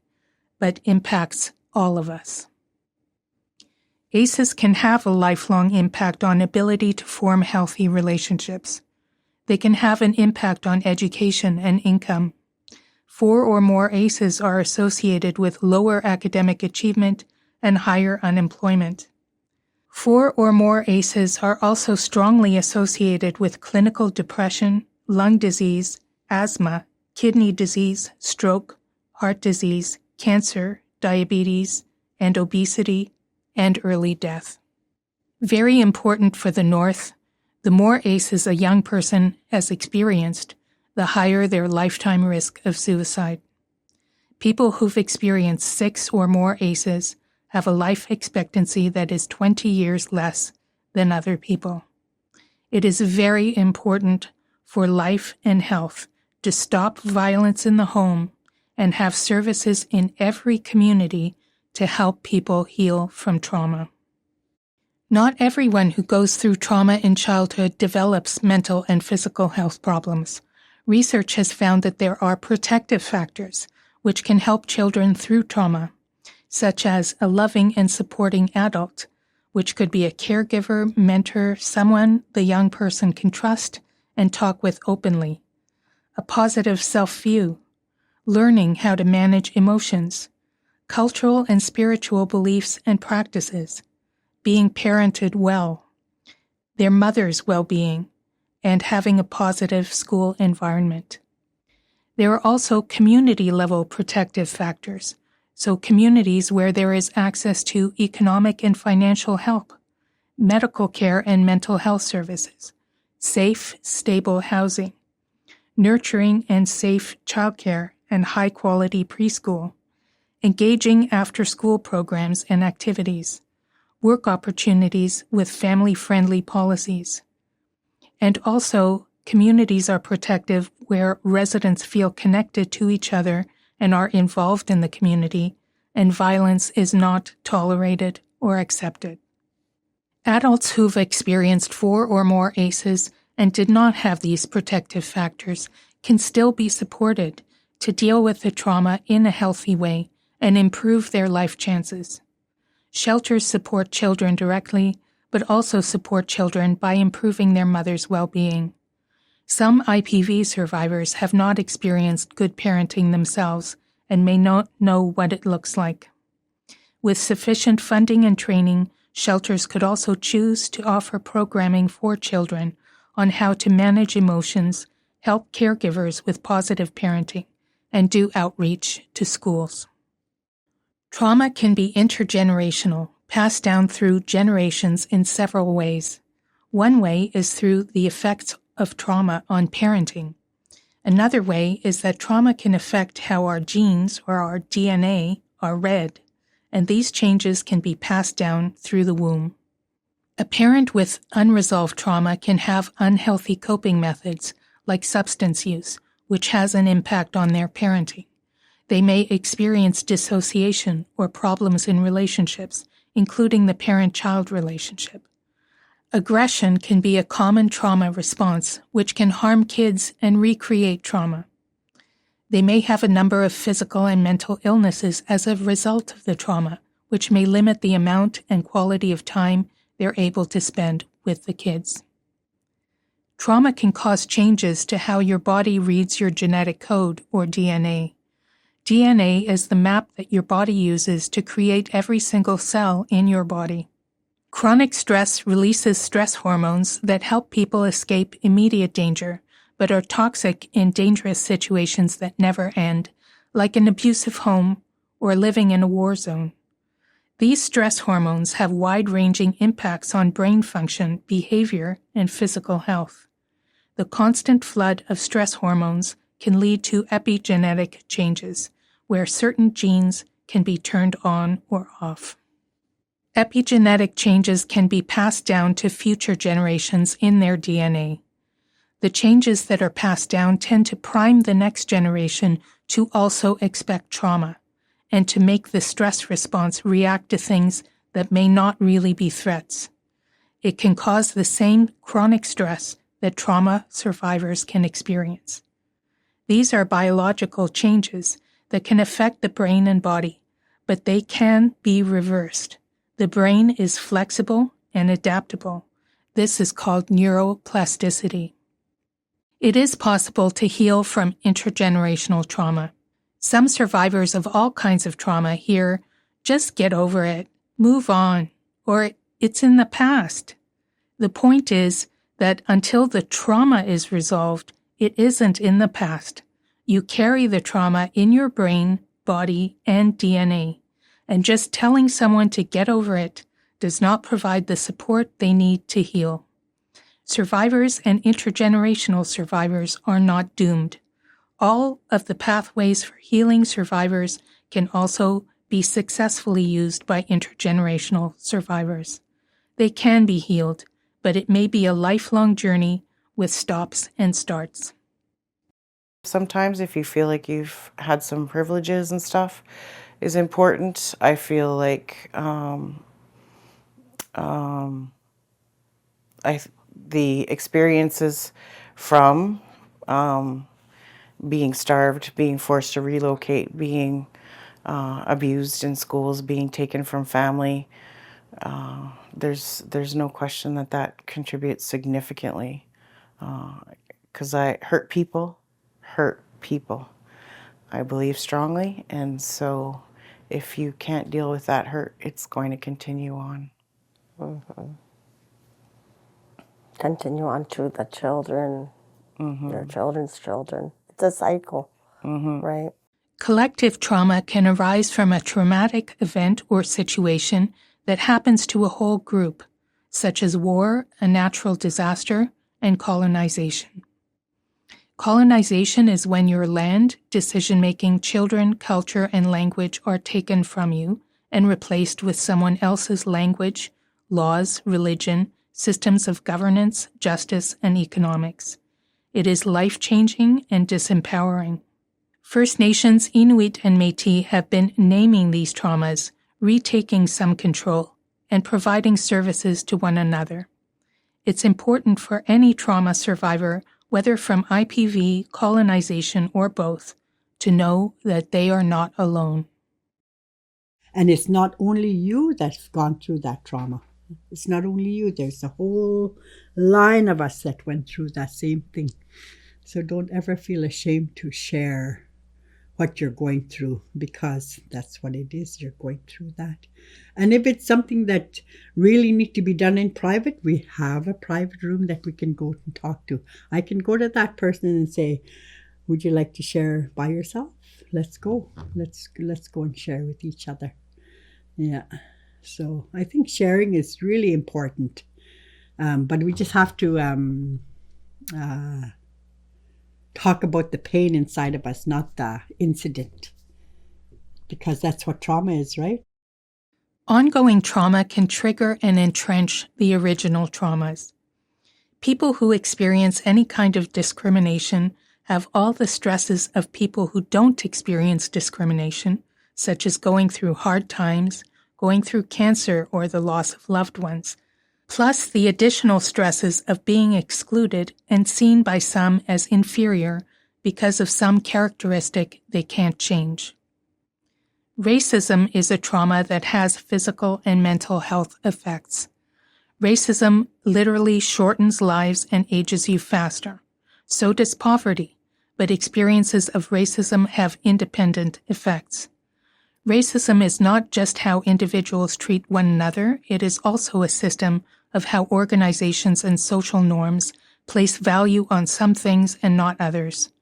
but impacts all of us. ACEs can have a lifelong impact on ability to form healthy relationships. They can have an impact on education and income. 4 or more ACEs are associated with lower academic achievement and higher unemployment. 4 or more ACEs are also strongly associated with clinical depression, lung disease, asthma, kidney disease, stroke, heart disease, cancer, diabetes, and obesity, and early death. Very important for the North, the more ACEs a young person has experienced, the higher their lifetime risk of suicide. People who've experienced 6 or more ACEs have a life expectancy that is 20 years less than other people. It is very important for life and health to stop violence in the home and have services in every community to help people heal from trauma. Not everyone who goes through trauma in childhood develops mental and physical health problems. Research has found that there are protective factors which can help children through trauma, such as a loving and supporting adult, which could be a caregiver, mentor, someone the young person can trust and talk with openly, a positive self-view, learning how to manage emotions, cultural and spiritual beliefs and practices, being parented well, their mother's well-being, and having a positive school environment. There are also community-level protective factors, so communities where there is access to economic and financial help, medical care and mental health services, safe, stable housing, nurturing and safe childcare and high-quality preschool, engaging after-school programs and activities, work opportunities with family-friendly policies. And also, communities are protective where residents feel connected to each other and are involved in the community, and violence is not tolerated or accepted. Adults who've experienced 4 or more ACEs and did not have these protective factors can still be supported to deal with the trauma in a healthy way and improve their life chances. Shelters support children directly, but also support children by improving their mother's well-being. Some IPV survivors have not experienced good parenting themselves and may not know what it looks like. With sufficient funding and training, shelters could also choose to offer programming for children on how to manage emotions, help caregivers with positive parenting, and do outreach to schools. Trauma can be intergenerational, passed down through generations in several ways. One way is through the effects of trauma on parenting. Another way is that trauma can affect how our genes or our DNA are read, and these changes can be passed down through the womb. A parent with unresolved trauma can have unhealthy coping methods, like substance use, which has an impact on their parenting. They may experience dissociation or problems in relationships, including the parent-child relationship. Aggression can be a common trauma response, which can harm kids and recreate trauma. They may have a number of physical and mental illnesses as a result of the trauma, which may limit the amount and quality of time they're able to spend with the kids. Trauma can cause changes to how your body reads your genetic code, or DNA. DNA is the map that your body uses to create every single cell in your body. Chronic stress releases stress hormones that help people escape immediate danger, but are toxic in dangerous situations that never end, like an abusive home or living in a war zone. These stress hormones have wide-ranging impacts on brain function, behavior, and physical health. The constant flood of stress hormones can lead to epigenetic changes, where certain genes can be turned on or off. Epigenetic changes can be passed down to future generations in their DNA. The changes that are passed down tend to prime the next generation to also expect trauma, and to make the stress response react to things that may not really be threats. It can cause the same chronic stress that trauma survivors can experience. These are biological changes that can affect the brain and body, but they can be reversed. The brain is flexible and adaptable. This is called neuroplasticity. It is possible to heal from intergenerational trauma. Some survivors of all kinds of trauma hear, "Just get over it, move on," or "It's in the past." The point is that until the trauma is resolved, it isn't in the past. You carry the trauma in your brain, body, and DNA. And just telling someone to get over it does not provide the support they need to heal. Survivors and intergenerational survivors are not doomed. All of the pathways for healing survivors can also be successfully used by intergenerational survivors. They can be healed, but it may be a lifelong journey with stops and starts. Sometimes if you feel like you've had some privileges and stuff is important. I feel like the experiences from being starved, being forced to relocate, being abused in schools, being taken from family, there's no question that contributes significantly, because hurt people. I believe strongly, and so if you can't deal with that hurt, it's going to continue on. Mm-hmm. Continue on to the children, their children's children. It's a cycle, right? Collective trauma can arise from a traumatic event or situation that happens to a whole group, such as war, a natural disaster, and colonization. Colonization is when your land, decision-making, children, culture, and language are taken from you and replaced with someone else's language, laws, religion, systems of governance, justice, and economics. It is life-changing and disempowering. First Nations, Inuit and Métis have been naming these traumas, retaking some control, and providing services to one another. It's important for any trauma survivor, whether from IPV, colonization, or both, to know that they are not alone. And it's not only you that's gone through that trauma. It's not only you. There's a whole line of us that went through that same thing. So don't ever feel ashamed to share what you're going through, because that's what it is. You're going through that. And if it's something that really need to be done in private, we have a private room that we can go and talk to. I can go to that person and say, would you like to share by yourself? Let's go. Let's go and share with each other. Yeah. So I think sharing is really important. But we just have to talk about the pain inside of us, not the incident, because that's what trauma is, right? Ongoing trauma can trigger and entrench the original traumas. People who experience any kind of discrimination have all the stresses of people who don't experience discrimination, such as going through hard times, going through cancer, or the loss of loved ones, plus the additional stresses of being excluded and seen by some as inferior because of some characteristic they can't change. Racism is a trauma that has physical and mental health effects. Racism literally shortens lives and ages you faster. So does poverty, but experiences of racism have independent effects. Racism is not just how individuals treat one another, it is also a system of how organizations and social norms place value on some things and not others,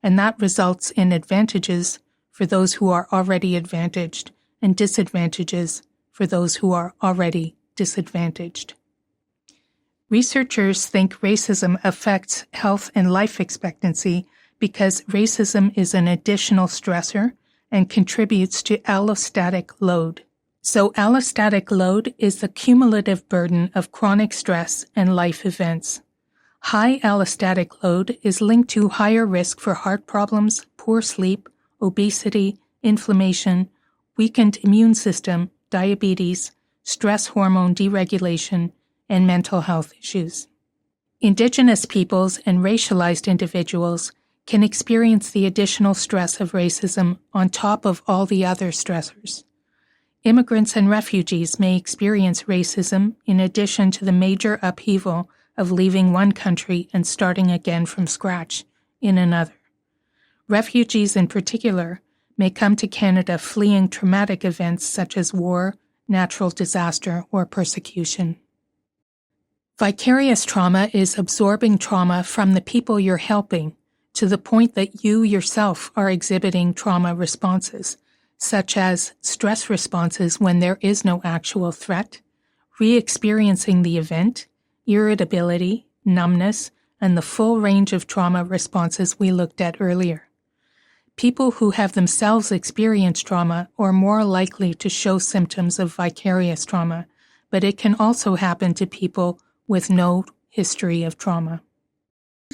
and that results in advantages for those who are already advantaged and disadvantages for those who are already disadvantaged. Researchers think racism affects health and life expectancy because racism is an additional stressor and contributes to allostatic load. So allostatic load is the cumulative burden of chronic stress and life events. High allostatic load is linked to higher risk for heart problems, poor sleep, obesity, inflammation, weakened immune system, diabetes, stress hormone deregulation, and mental health issues. Indigenous peoples and racialized individuals can experience the additional stress of racism on top of all the other stressors. Immigrants and refugees may experience racism in addition to the major upheaval of leaving one country and starting again from scratch in another. Refugees in particular may come to Canada fleeing traumatic events such as war, natural disaster, or persecution. Vicarious trauma is absorbing trauma from the people you're helping to the point that you yourself are exhibiting trauma responses, such as stress responses when there is no actual threat, re-experiencing the event, irritability, numbness, and the full range of trauma responses we looked at earlier. People who have themselves experienced trauma are more likely to show symptoms of vicarious trauma, but it can also happen to people with no history of trauma.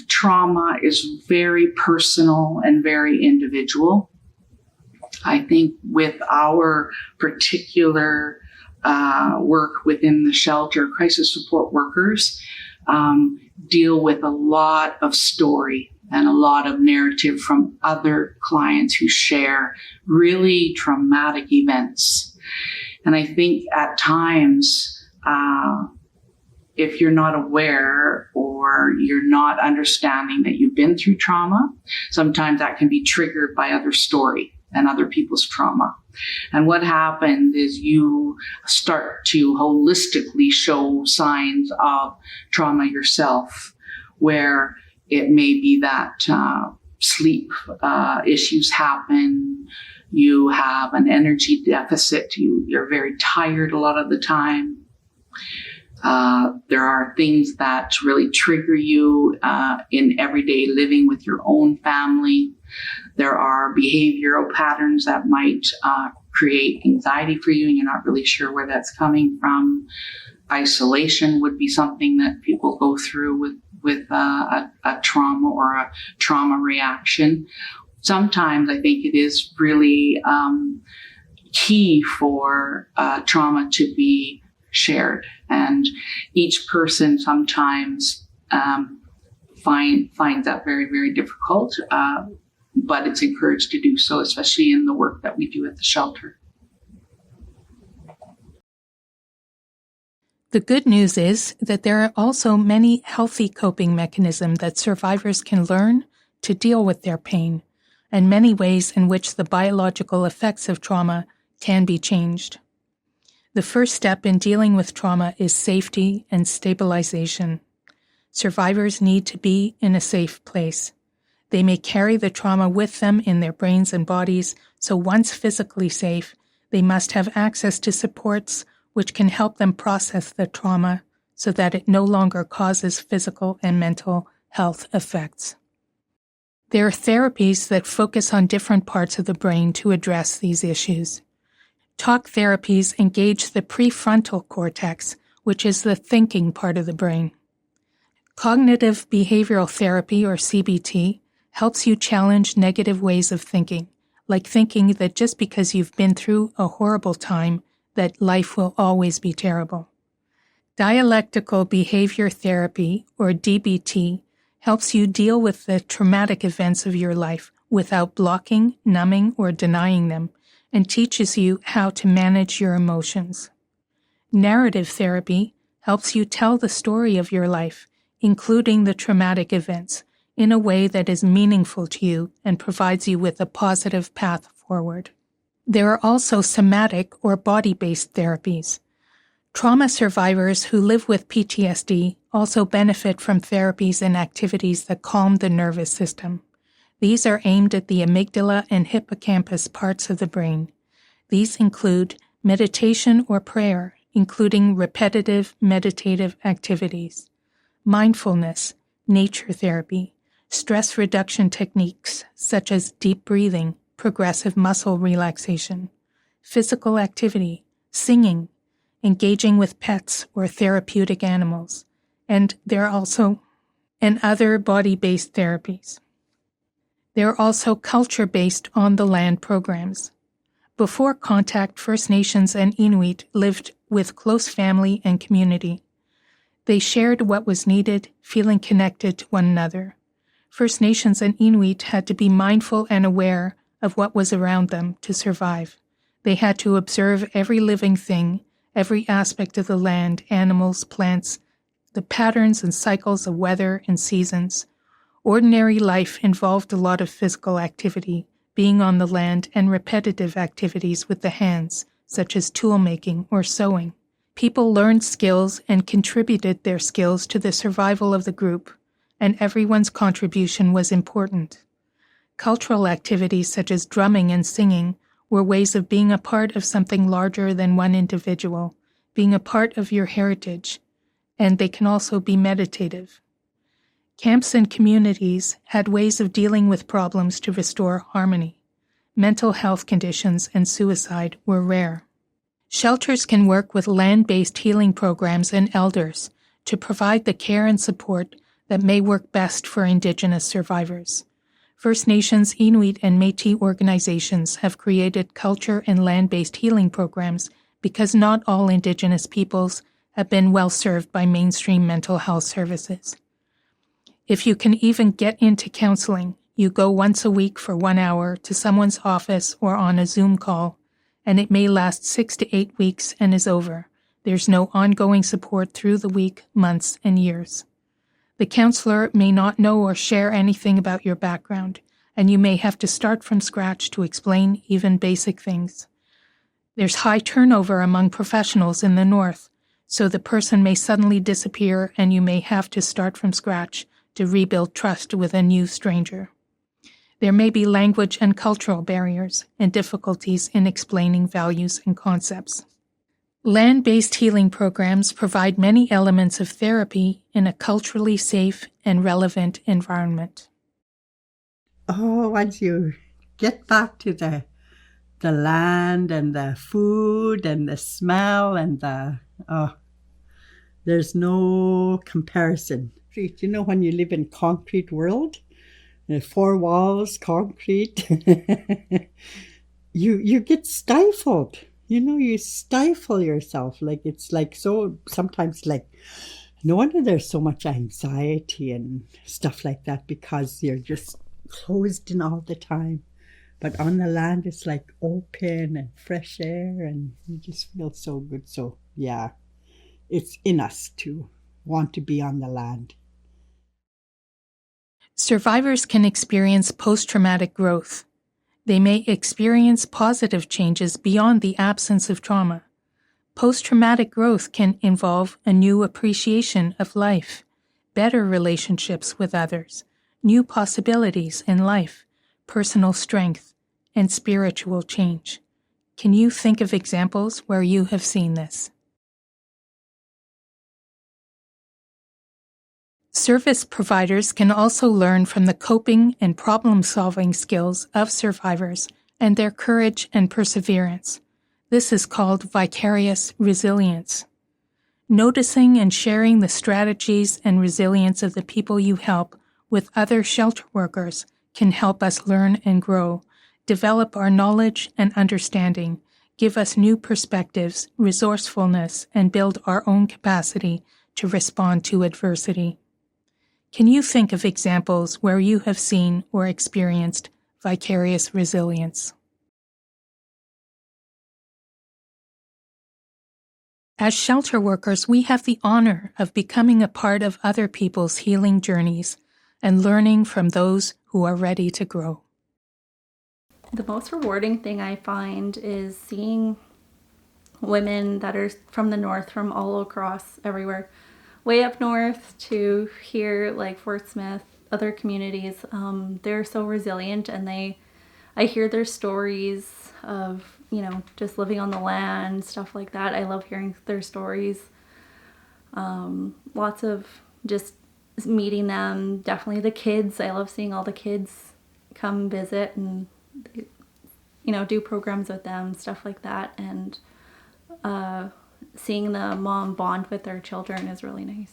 Trauma is very personal and very individual. I think with our particular work within the shelter, crisis support workers deal with a lot of story and a lot of narrative from other clients who share really traumatic events. And I think at times, if you're not aware or you're not understanding that you've been through trauma, sometimes that can be triggered by other story and other people's trauma. And what happens is you start to holistically show signs of trauma yourself, where it may be that sleep issues happen, you have an energy deficit, you're very tired a lot of the time. There are things that really trigger you in everyday living with your own family. There are behavioral patterns that might create anxiety for you and you're not really sure where that's coming from. Isolation would be something that people go through with a trauma or a trauma reaction. Sometimes I think it is really key for trauma to be shared, and each person sometimes finds that very, very difficult, but it's encouraged to do so, especially in the work that we do at the shelter. The good news is that there are also many healthy coping mechanisms that survivors can learn to deal with their pain, and many ways in which the biological effects of trauma can be changed. The first step in dealing with trauma is safety and stabilization. Survivors need to be in a safe place. They may carry the trauma with them in their brains and bodies, so once physically safe, they must have access to supports which can help them process the trauma so that it no longer causes physical and mental health effects. There are therapies that focus on different parts of the brain to address these issues. Talk therapies engage the prefrontal cortex, which is the thinking part of the brain. Cognitive behavioral therapy, or CBT, helps you challenge negative ways of thinking, like thinking that just because you've been through a horrible time, that life will always be terrible. Dialectical behavior therapy, or DBT, helps you deal with the traumatic events of your life without blocking, numbing, or denying them, and teaches you how to manage your emotions. Narrative therapy helps you tell the story of your life, including the traumatic events, in a way that is meaningful to you and provides you with a positive path forward. There are also somatic or body-based therapies. Trauma survivors who live with PTSD also benefit from therapies and activities that calm the nervous system. These are aimed at the amygdala and hippocampus parts of the brain. These include meditation or prayer, including repetitive meditative activities, mindfulness, nature therapy, stress reduction techniques such as deep breathing, progressive muscle relaxation, physical activity, singing, engaging with pets or therapeutic animals, and other body-based therapies. There are also culture-based on-the-land programs. Before contact, First Nations and Inuit lived with close family and community. They shared what was needed, feeling connected to one another. First Nations and Inuit had to be mindful and aware of what was around them to survive. They had to observe every living thing, every aspect of the land, animals, plants, the patterns and cycles of weather and seasons. Ordinary life involved a lot of physical activity, being on the land, and repetitive activities with the hands, such as tool making or sewing. People learned skills and contributed their skills to the survival of the group, and everyone's contribution was important. Cultural activities such as drumming and singing were ways of being a part of something larger than one individual, being a part of your heritage, and they can also be meditative. Camps and communities had ways of dealing with problems to restore harmony. Mental health conditions and suicide were rare. Shelters can work with land-based healing programs and elders to provide the care and support that may work best for Indigenous survivors. First Nations, Inuit, and Métis organizations have created culture and land-based healing programs because not all Indigenous peoples have been well served by mainstream mental health services. If you can even get into counseling, you go once a week for 1 hour to someone's office or on a Zoom call, and it may last 6 to 8 weeks and is over. There's no ongoing support through the week, months, and years. The counselor may not know or share anything about your background, and you may have to start from scratch to explain even basic things. There's high turnover among professionals in the North, so the person may suddenly disappear and you may have to start from scratch to rebuild trust with a new stranger. There may be language and cultural barriers and difficulties in explaining values and concepts. Land-based healing programs provide many elements of therapy in a culturally safe and relevant environment. Oh, once you get back to the land and the food and the smell and there's no comparison. You know, when you live in concrete world, 4 walls, concrete, you get stifled. You know, you stifle yourself. Like, it's like so, sometimes like, no wonder there's so much anxiety and stuff like that, because you're just closed in all the time. But on the land, it's like open and fresh air, and you just feel so good. So yeah, it's in us to want to be on the land. Survivors can experience post-traumatic growth. They may experience positive changes beyond the absence of trauma. Post-traumatic growth can involve a new appreciation of life, better relationships with others, new possibilities in life, personal strength, and spiritual change. Can you think of examples where you have seen this? Service providers can also learn from the coping and problem-solving skills of survivors and their courage and perseverance. This is called vicarious resilience. Noticing and sharing the strategies and resilience of the people you help with other shelter workers can help us learn and grow, develop our knowledge and understanding, give us new perspectives, resourcefulness, and build our own capacity to respond to adversity. Can you think of examples where you have seen or experienced vicarious resilience? As shelter workers, we have the honor of becoming a part of other people's healing journeys and learning from those who are ready to grow. The most rewarding thing I find is seeing women that are from the north, from all across everywhere, way up north to here, like Fort Smith, other communities. They're so resilient, and I hear their stories of, just living on the land, stuff like that. I love hearing their stories. Lots of just meeting them. Definitely the kids. I love seeing all the kids come visit and, do programs with them, stuff like that. And seeing the mom bond with their children is really nice.